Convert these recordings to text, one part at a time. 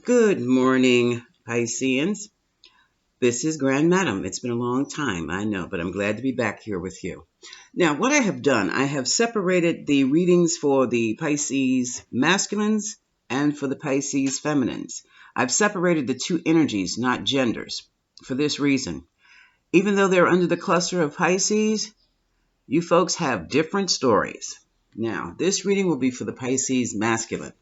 Good morning, Pisceans. This is Grand Madam. It's been a long time, I know, but I'm glad to be back here with you. Now, what I have done, I have separated the readings for the Pisces masculines and for the Pisces feminines. I've separated the two energies, not genders, for this reason. Even though they're under the cluster of Pisces, you folks have different stories. Now, this reading will be for the Pisces masculine.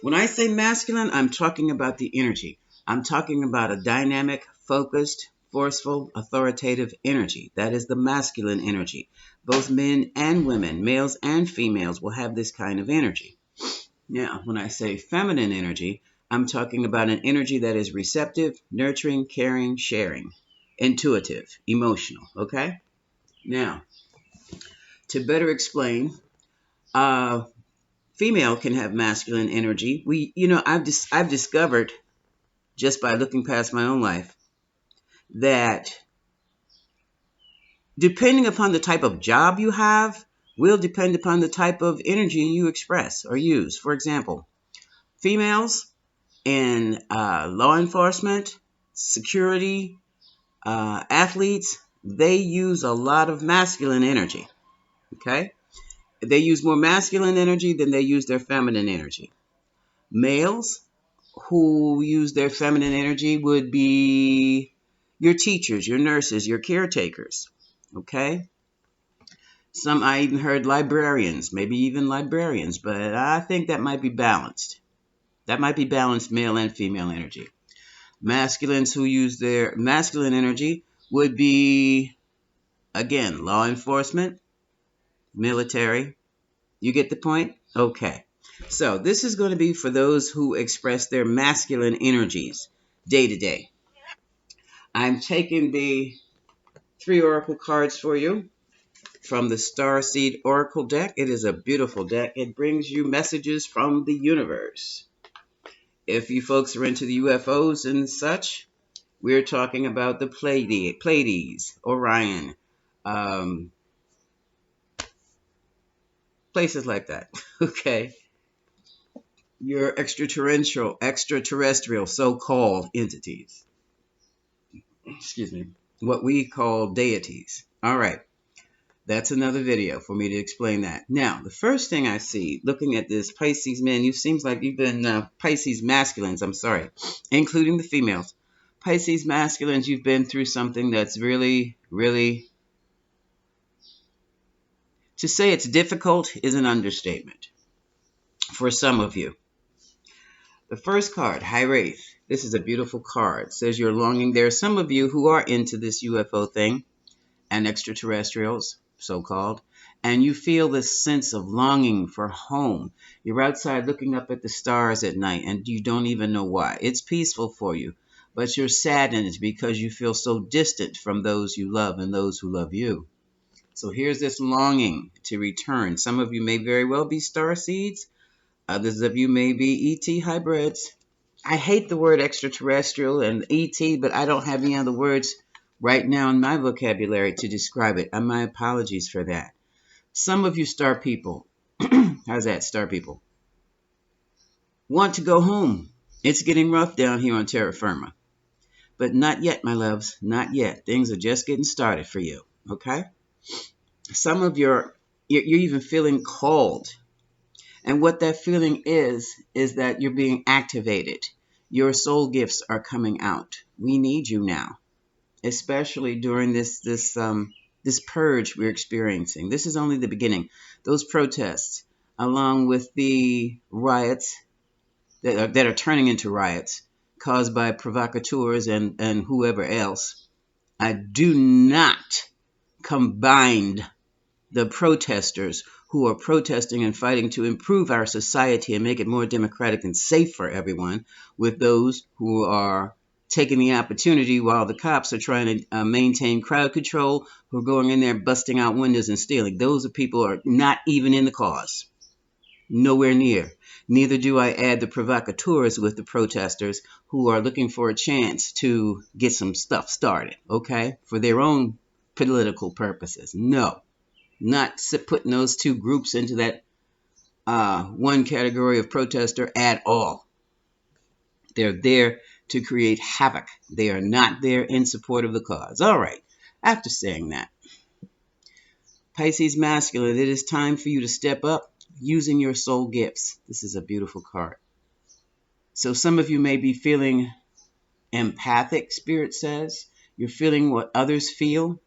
When I say masculine, I'm talking about the energy. I'm talking about a dynamic, focused, forceful, authoritative energy. That is the masculine energy. Both men and women, males and females, will have this kind of energy. Now, when I say feminine energy, I'm talking about an energy that is receptive, nurturing, caring, sharing, intuitive, emotional. Okay? Now, to better explain, uh, female can have masculine energy. I've discovered just by looking past my own life that depending upon the type of job you have will depend upon the type of energy you express or use. For example, females in law enforcement, security, athletes, they use a lot of masculine energy. Okay? They use more masculine energy than they use their feminine energy. Males who use their feminine energy would be your teachers, your nurses, your caretakers. Okay? Some I even heard librarians, maybe even librarians, but I think that might be balanced. That might be balanced male and female energy. Masculines who use their masculine energy would be, again, law enforcement, military. You get the point? Okay. So this is going to be for those who express their masculine energies day to day. I'm taking the 3 oracle cards for you from the Starseed Oracle deck. It is a beautiful deck. It brings you messages from the universe. If you folks are into the UFOs and such, we're talking about the Pleiades, Orion, um, places like that. Okay, your extraterrestrial so-called entities. Excuse me, what we call deities. All right. That's another video for me to explain that. Now, the first thing I see, looking at this Pisces man, you seems like you've been Pisces masculines, I'm sorry, including the females. Pisces masculines, you've been through something that's really, really, to say it's difficult is an understatement for some of you. The first card, High Wraith. This is a beautiful card. It says you're longing. There are some of you who are into this UFO thing and extraterrestrials, so-called, and you feel this sense of longing for home. You're outside looking up at the stars at night, and you don't even know why. It's peaceful for you, but you're saddened because you feel so distant from those you love and those who love you. So here's this longing to return. Some of you may very well be star seeds. Others of you may be ET hybrids. I hate the word extraterrestrial and ET, but I don't have any other words right now in my vocabulary to describe it. And my apologies for that. Some of you star people, how's that, star people, want to go home. It's getting rough down here on terra firma. But not yet, my loves, not yet. Things are just getting started for you, okay? Some of you're even feeling called. And what that feeling is that you're being activated. Your soul gifts are coming out. We need you now, especially during this purge we're experiencing. This is only the beginning. Those protests, along with the riots that are turning into riots caused by provocateurs and whoever else, I do not combine the protesters who are protesting and fighting to improve our society and make it more democratic and safe for everyone with those who are taking the opportunity while the cops are trying to maintain crowd control, who are going in there busting out windows and stealing. Those are people who are not even in the cause. Nowhere near. Neither do I add the provocateurs with the protesters who are looking for a chance to get some stuff started, okay, for their own political purposes. No. Not putting those two groups into that one category of protester at all. They're there to create havoc. They are not there in support of the cause. All right. After saying that, Pisces masculine, it is time for you to step up using your soul gifts. This is a beautiful card. So some of you may be feeling empathic, Spirit says. You're feeling what others feel.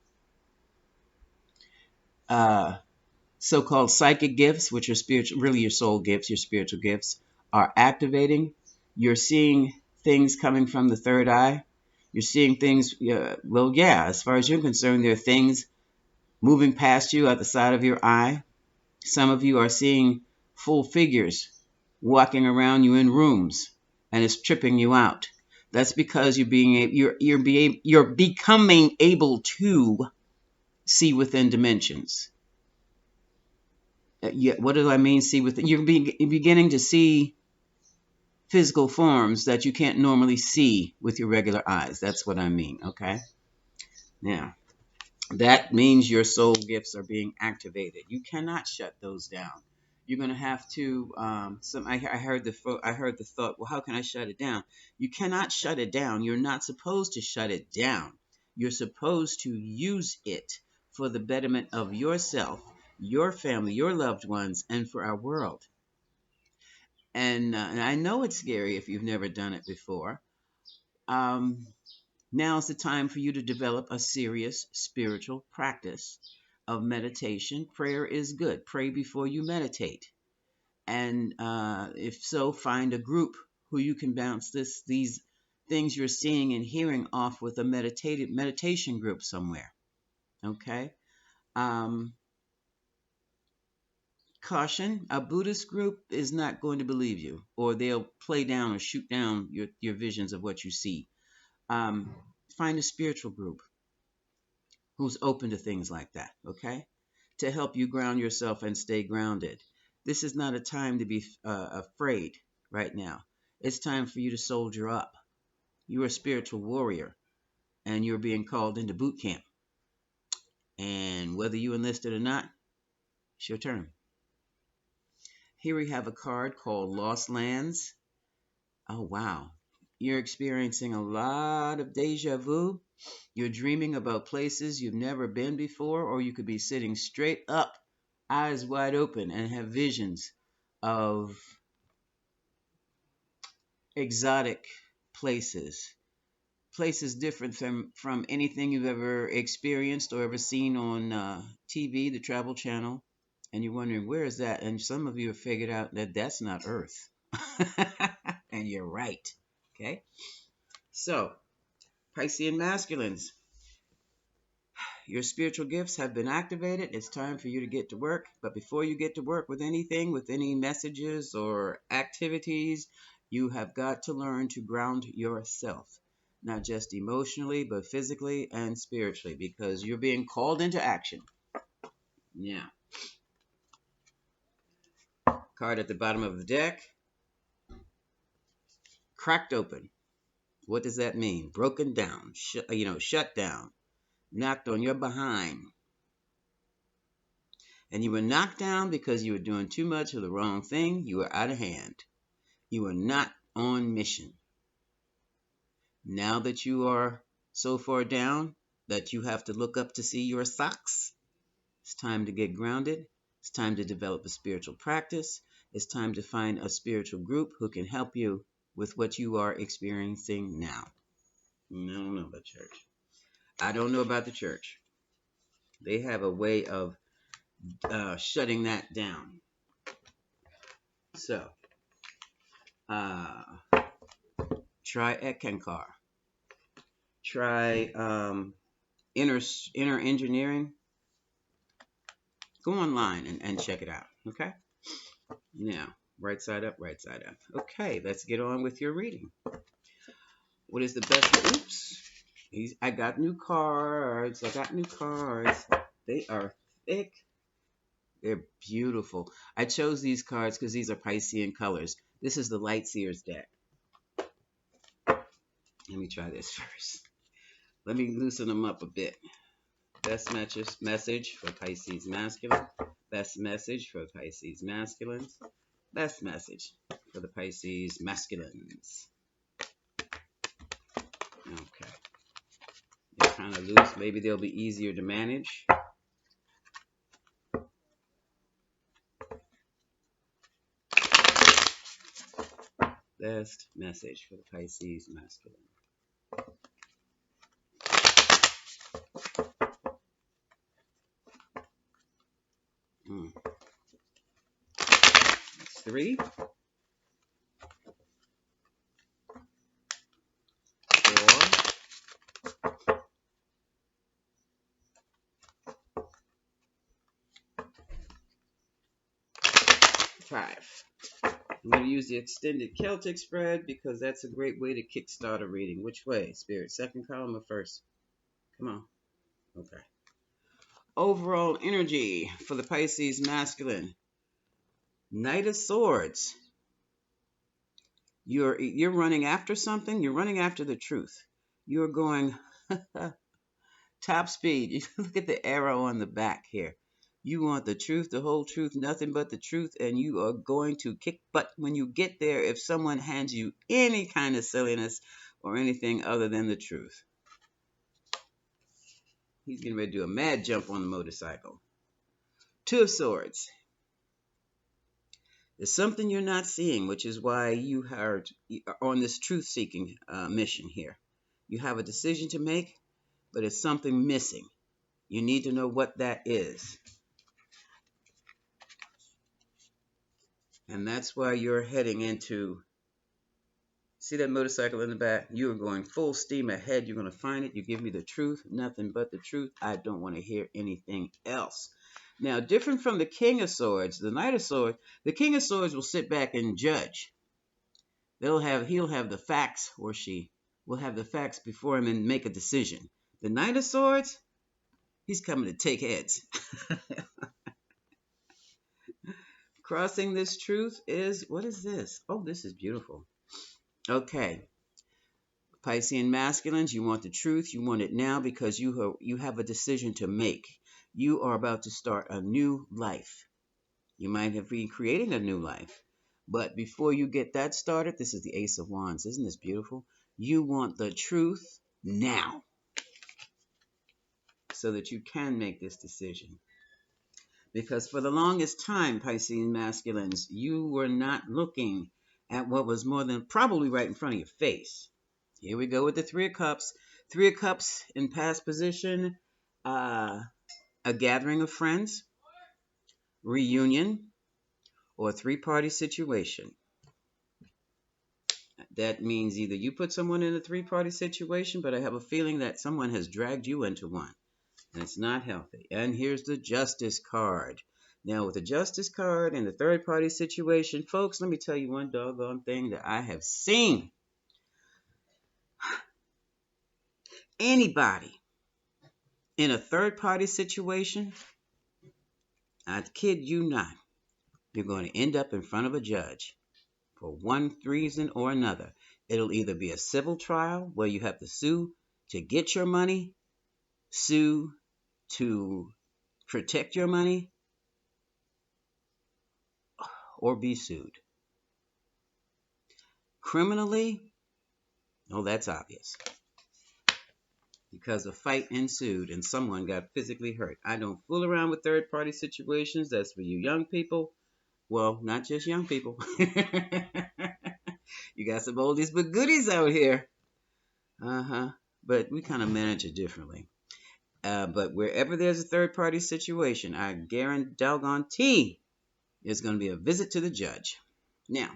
So-called psychic gifts, which are spiritual, really your soul gifts, your spiritual gifts, are activating. You're seeing things coming from the third eye. You're seeing things, well, yeah, as far as you're concerned, there are things moving past you at the side of your eye. Some of you are seeing full figures walking around you in rooms, and it's tripping you out. That's because you're becoming able to see within dimensions. What do I mean? See within? You're beginning to see physical forms that you can't normally see with your regular eyes. That's what I mean. Okay. Now, that means your soul gifts are being activated. You cannot shut those down. You're going to have to. I heard the thought. Well, how can I shut it down? You cannot shut it down. You're not supposed to shut it down. You're supposed to use it for the betterment of yourself, your family, your loved ones, and for our world. And I know it's scary if you've never done it before. Um, Now's the time for you to develop a serious spiritual practice of meditation. Prayer is good. Pray before you meditate. And if so, find a group who you can bounce these things you're seeing and hearing off with a meditation group somewhere. Okay? Um, Caution, a Buddhist group is not going to believe you, or they'll play down or shoot down your visions of what you see. Um, Find a spiritual group who's open to things like that, okay? To help you ground yourself and stay grounded. This is not a time to be afraid right now. It's time for you to soldier up. You're a spiritual warrior, and you're being called into boot camp. And whether you enlisted or not, it's your turn. Here we have a card called Lost Lands. Oh, wow. You're experiencing a lot of deja vu. You're dreaming about places you've never been before, or you could be sitting straight up, eyes wide open, and have visions of exotic places. Places different from anything you've ever experienced or ever seen on TV, the Travel Channel. And you're wondering, where is that? And some of you have figured out that that's not Earth. And you're right. Okay? So, Piscean masculines, your spiritual gifts have been activated. It's time for you to get to work. But before you get to work with anything, with any messages or activities, you have got to learn to ground yourself, not just emotionally, but physically and spiritually, because you're being called into action. Yeah. Card at the bottom of the deck, cracked open. What does that mean? Broken down, shut down, knocked on your behind. And you were knocked down because you were doing too much of the wrong thing. You were out of hand. You were not on mission. Now that you are so far down that you have to look up to see your socks, it's time to get grounded. It's time to develop a spiritual practice. It's time to find a spiritual group who can help you with what you are experiencing now. I don't know about church. I don't know about the church. They have a way of shutting that down. So, uh, try Ekankar. Try inner engineering. Go online and check it out. Okay? Now, right side up, right side up. Okay, let's get on with your reading. What is the best? Oops. I got new cards. They are thick. They're beautiful. I chose these cards because these are Piscean colors. This is the Light Seers deck. Let me try this first. Let me loosen them up a bit. Best message for Pisces masculine. Best message for Pisces masculines. Best message for the Pisces masculines. kind of loose. Maybe they'll be easier to manage. Last message for the Pisces masculine. That's 3, 4, 5. I'm going to use the extended Celtic spread because that's a great way to kickstart a reading. Which way, Spirit? Second column or first? Come on. Okay. Overall energy for the Pisces masculine. Knight of Swords. You're running after something. You're running after the truth. You're going top speed. Look at the arrow on the back here. You want the truth, the whole truth, nothing but the truth, and you are going to kick butt when you get there if someone hands you any kind of silliness or anything other than the truth. He's getting ready to do a mad jump on the motorcycle. 2 of Swords. There's something you're not seeing, which is why you are on this truth-seeking mission here. You have a decision to make, but it's something missing. You need to know what that is. And that's why you're heading into, see that motorcycle in the back? You're going full steam ahead. You're going to find it. You give me the truth, nothing but the truth. I don't want to hear anything else. Now, different from the King of Swords, the Knight of Swords, the King of Swords will sit back and judge. He'll have the facts, or she will have the facts before him and make a decision. The Knight of Swords, he's coming to take heads. Crossing this truth is, what is this? Oh, this is beautiful. Okay. Piscean masculines, you want the truth. You want it now because you have a decision to make. You are about to start a new life. You might have been creating a new life. But before you get that started, this is the Ace of Wands. Isn't this beautiful? You want the truth now so that you can make this decision. Because for the longest time, Piscean masculines, you were not looking at what was more than probably right in front of your face. Here we go with the 3 of Cups. 3 of Cups in past position, a gathering of friends, reunion, or a 3-party situation. That means either you put someone in a 3-party situation, but I have a feeling that someone has dragged you into one. And it's not healthy. And here's the Justice card. Now, with the Justice card and the 3rd-party situation, folks, let me tell you one doggone thing that I have seen. Anybody in a 3rd-party situation, I kid you not, you're going to end up in front of a judge for one reason or another. It'll either be a civil trial where you have to sue to get your money, sue to protect your money, or be sued. Criminally, oh, that's obvious. Because a fight ensued and someone got physically hurt. I don't fool around with 3rd-party situations. That's for you young people. Well, not just young people. You got some oldies but goodies out here. But we kind of manage it differently. But wherever there's a 3rd-party situation, I guarantee there's going to be a visit to the judge. Now,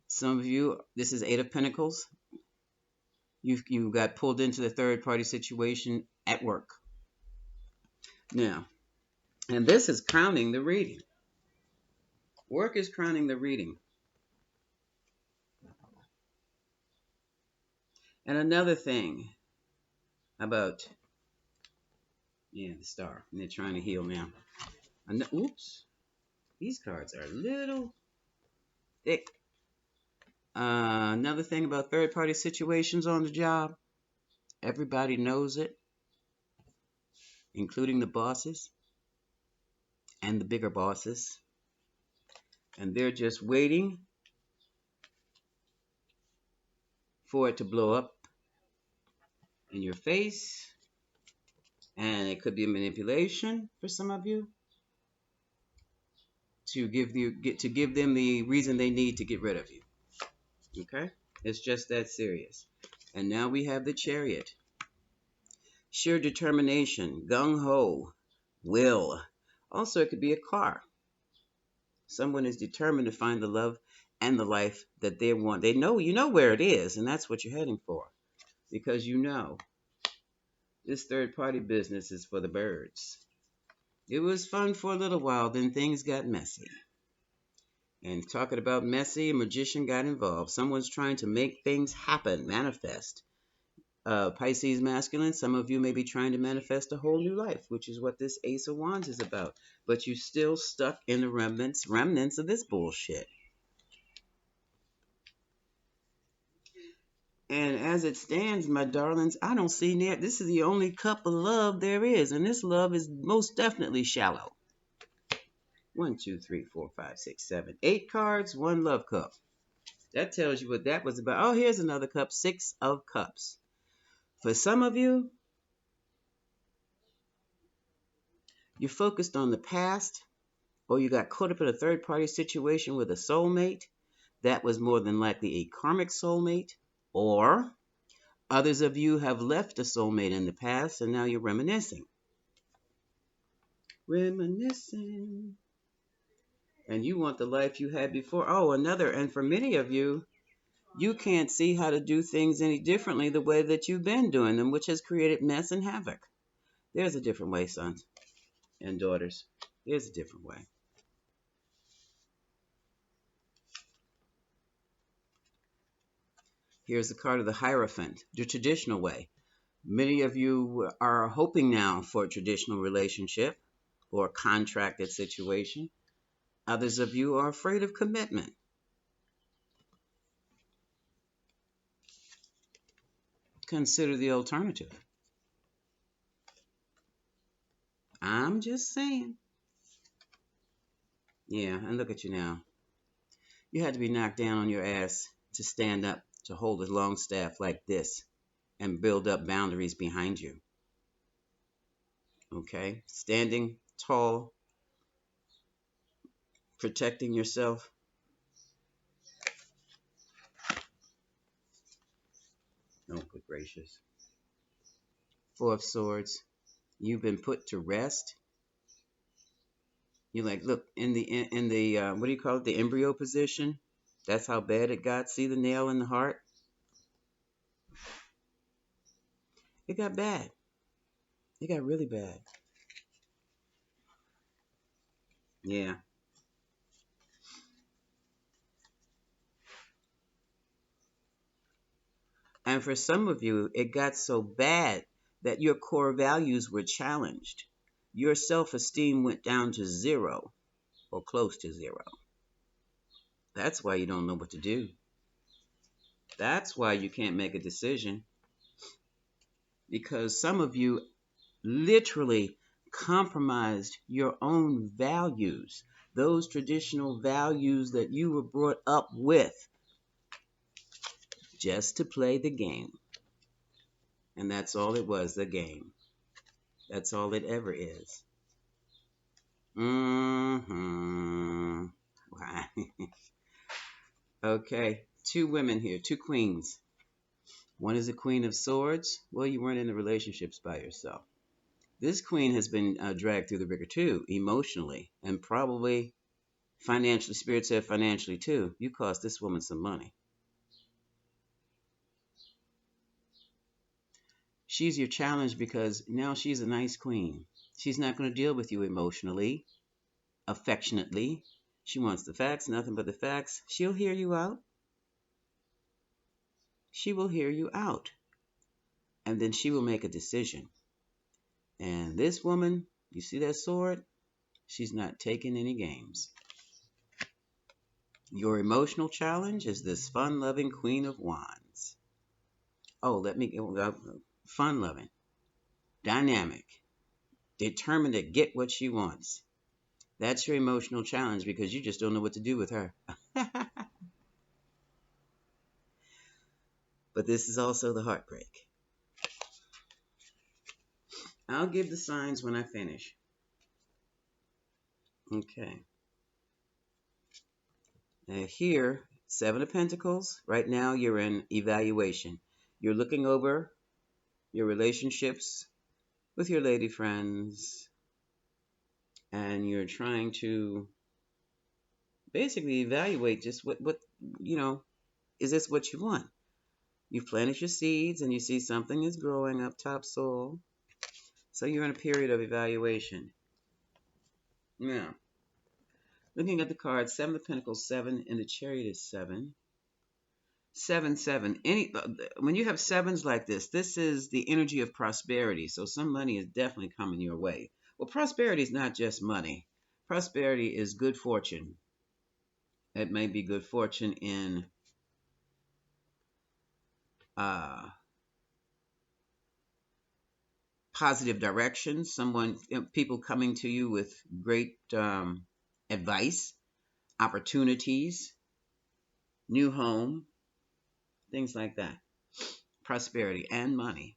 some of you, this is 8 of Pentacles. You got pulled into the 3rd-party situation at work. Now, and this is crowning the reading. Work is crowning the reading. And another thing about, the star. And they're trying to heal now. Oops. These cards are a little thick. Another thing about 3rd-party situations on the job. Everybody knows it, including the bosses and the bigger bosses. And they're just waiting for it to blow up in your face, and it could be a manipulation for some of you to give them the reason they need to get rid of you. Okay? It's just that serious. And now we have the Chariot. Sheer determination, gung-ho, will. Also, it could be a car. Someone is determined to find the love and the life that they want. They know, you know where it is, and that's what you're heading for. Because you know this third party business is for the birds. It was fun for a little while, then things got messy. And talking about messy, a magician got involved. Someone's trying to make things happen, manifest. Pisces masculine, some of you may be trying to manifest a whole new life, which is what this Ace of Wands is about. But you still stuck in the remnants of this bullshit. And as it stands, my darlings, I don't see near. This is the only cup of love there is, and this love is most definitely shallow. 1, 2, 3, 4, 5, 6, 7, 8 cards, 1 love cup. That tells you what that was about. Oh, here's another cup, 6 of cups. For some of you, you're focused on the past, or you got caught up in a third-party situation with a soulmate. That was more than likely a karmic soulmate, or others of you have left a soulmate in the past, and now you're reminiscing. Reminiscing. And you want the life you had before. Oh, another. And for many of you, you can't see how to do things any differently the way that you've been doing them, which has created mess and havoc. There's a different way, sons and daughters. There's a different way. Here's the card of the Hierophant, the traditional way. Many of you are hoping now for a traditional relationship or a contracted situation. Others of you are afraid of commitment. Consider the alternative. I'm just saying. Yeah, and look at you now. You had to be knocked down on your ass to stand up, to hold a long staff like this and build up boundaries behind you. Okay? Standing tall, protecting yourself. Oh, good gracious. 4 of Swords. You've been put to rest. You like, look, in the what do you call it? The embryo position. That's how bad it got. See the nail in the heart? It got bad. It got really bad. Yeah. And for some of you, it got so bad that your core values were challenged. Your self-esteem went down to 0 or close to 0. That's why you don't know what to do. That's why you can't make a decision. Because some of you literally compromised your own values, those traditional values that you were brought up with, just to play the game. And that's all it was, the game. That's all it ever is. Mm-hmm. Okay, 2 women here, 2 queens. One is a Queen of Swords. Well, you weren't in the relationships by yourself. This queen has been dragged through the ringer too, emotionally, and probably financially. Spirit said financially too. You cost this woman some money. She's your challenge because now she's a nice queen. She's not going to deal with you emotionally, affectionately. She wants the facts, nothing but the facts. She'll hear you out. She will hear you out. And then she will make a decision. And this woman, you see that sword? She's not taking any games. Your emotional challenge is this fun-loving Queen of Wands. Oh, fun-loving, dynamic, determined to get what she wants. That's your emotional challenge because you just don't know what to do with her. But this is also the heartbreak. I'll give the signs when I finish. Okay. And here, Seven of Pentacles. Right now, you're in evaluation. You're looking over your relationships with your lady friends, and you're trying to basically evaluate just what you know. Is this what you want? You've planted your seeds, and you see something is growing up topsoil. So you're in a period of evaluation. Now, looking at the card, Seven of Pentacles, seven, and the Chariot is seven. Seven, seven. When you have sevens like this is the energy of prosperity. So some money is definitely coming your way. Well, prosperity is not just money. Prosperity is good fortune. It may be good fortune in uh, positive direction. People coming to you with great advice, opportunities, new home, things like that. Prosperity and money.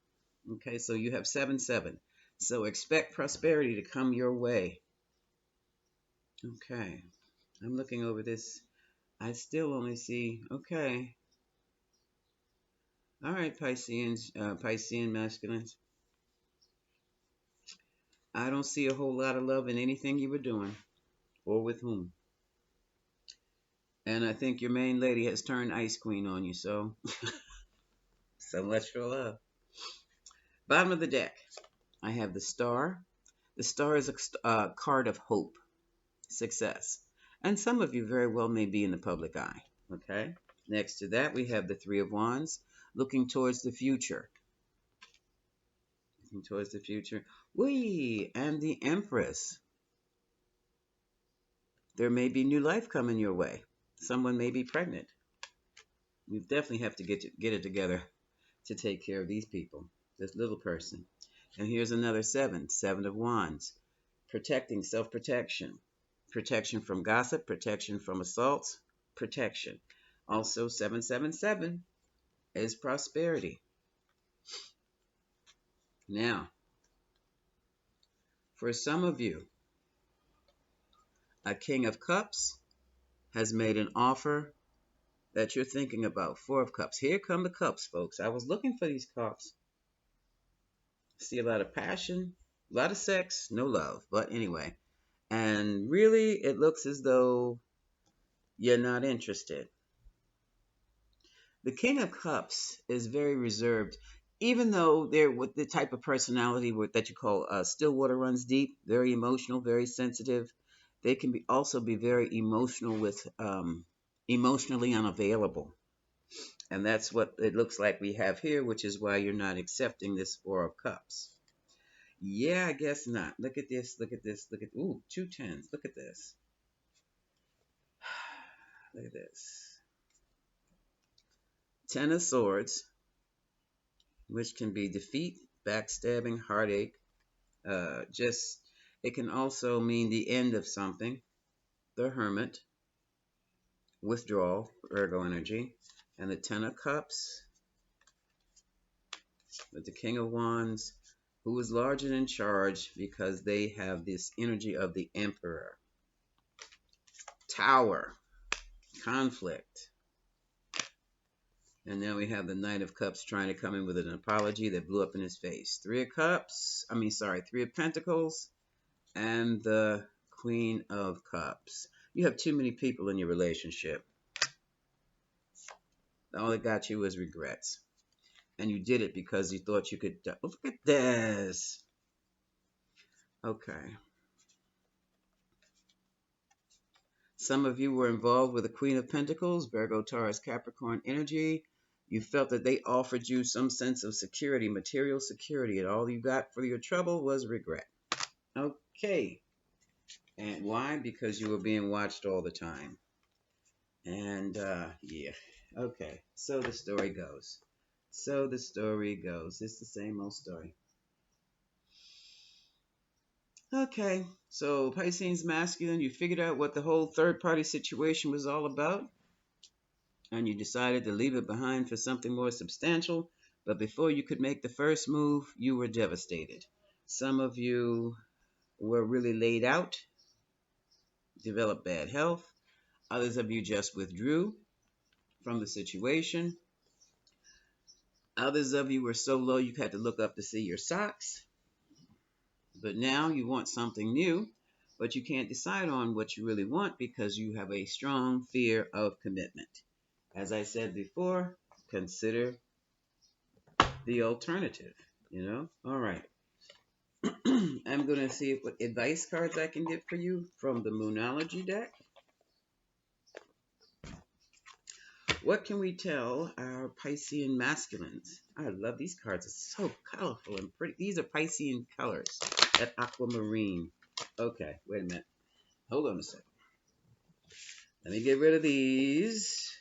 Okay, so you have 7 7. So expect prosperity to come your way. Okay, I'm looking over this. I still only see, okay. All right, Piscean masculines. I don't see a whole lot of love in anything you were doing or with whom. And I think your main lady has turned Ice Queen on you, so much for love. Bottom of the deck, I have the Star. The Star is a card of hope, success. And some of you very well may be in the public eye. Okay. Next to that, we have the Three of Wands, looking towards the future. Looking towards the future. Whee! And the Empress. There may be new life coming your way. Someone may be pregnant. You definitely have to get it together to take care of these people, this little person. And here's another seven, Seven of Wands, protecting, self-protection, protection from gossip, protection from assaults, protection. Also, 777 is prosperity. Now, for some of you, a King of Cups has made an offer that you're thinking about. Four of Cups. Here come the cups, folks. I was looking for these cups. See a lot of passion, a lot of sex, no love. But anyway, and really, it looks as though you're not interested. The King of Cups is very reserved, even though they're with the type of personality that you call still water runs deep, very emotional, very sensitive. They can also be very emotional with emotionally unavailable. And that's what it looks like we have here, which is why you're not accepting this Four of Cups. Yeah, I guess not. Look at this. Look at this. Look at, ooh, two tens. Look at this. Look at this. Ten of Swords, which can be defeat, backstabbing, heartache. Just it can also mean the end of something. The Hermit, withdrawal, Virgo energy, and the Ten of Cups with the King of Wands, who is large and in charge because they have this energy of the Emperor. Tower, conflict. And now we have the Knight of Cups trying to come in with an apology that blew up in his face. Three of Pentacles, and the Queen of Cups. You have too many people in your relationship. All it got you was regrets. And you did it because you thought you could. Oh, look at this. Okay. Some of you were involved with the Queen of Pentacles, Virgo, Taurus, Capricorn energy. You felt that they offered you some sense of security, material security, and all you got for your trouble was regret. Okay. And why? Because you were being watched all the time. And yeah. Okay. So the story goes. It's the same old story. Okay. So Pisces masculine, you figured out what the whole third party situation was all about. And you decided to leave it behind for something more substantial. But before you could make the first move, you were devastated. Some of you were really laid out, developed bad health. Others of you just withdrew from the situation. Others of you were so low you had to look up to see your socks. But now you want something new, but you can't decide on what you really want because you have a strong fear of commitment. As I said before, consider the alternative, All right. I'm going to see what advice cards I can get for you from the Moonology deck. What can we tell our Piscean masculines? I love these cards. It's so colorful and pretty. These are Piscean colors. That aquamarine. Okay, wait a minute. Hold on a second. Let me get rid of these.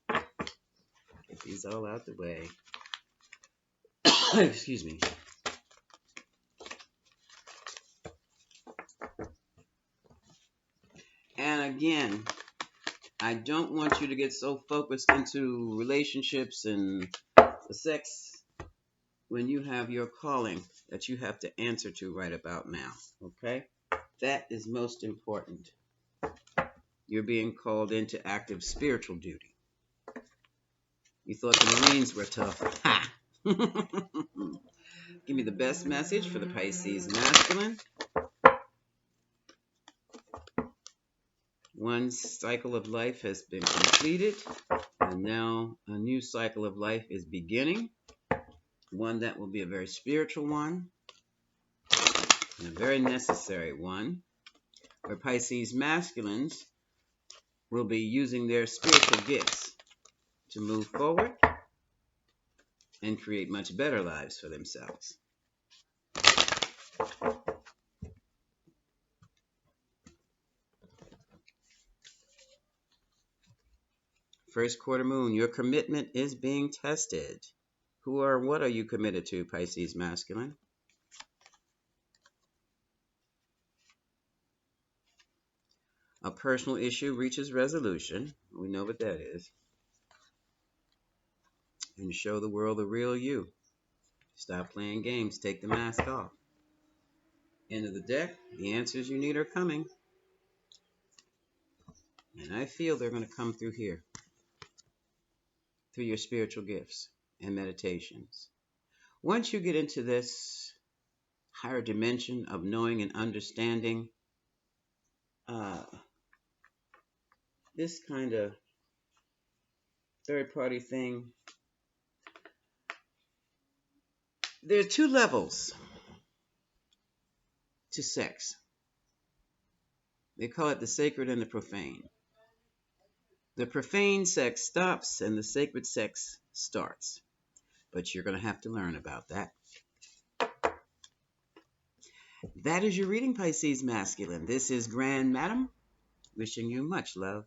Get these all out the way. Excuse me. And again, I don't want you to get so focused into relationships and the sex when you have your calling that you have to answer to right about now. Okay? That is most important. You're being called into active spiritual duty. You thought the Marines were tough. Ha! Give me the best message for the Pisces masculine. One cycle of life has been completed, and now a new cycle of life is beginning. One that will be a very spiritual one, and a very necessary one, where Pisces masculines will be using their spiritual gifts to move forward and create much better lives for themselves. First quarter moon, your commitment is being tested. Who or what are you committed to, Pisces masculine? A personal issue reaches resolution. We know what that is. And show the world the real you. Stop playing games. Take the mask off. End of the deck. The answers you need are coming. And I feel they're going to come through here. Through your spiritual gifts and meditations. Once you get into this higher dimension of knowing and understanding this kind of third-party thing, there are two levels to sex. They call it the sacred and the profane. The profane sex stops and the sacred sex starts. But you're going to have to learn about that. That is your reading, Pisces masculine. This is Grand Madam, wishing you much love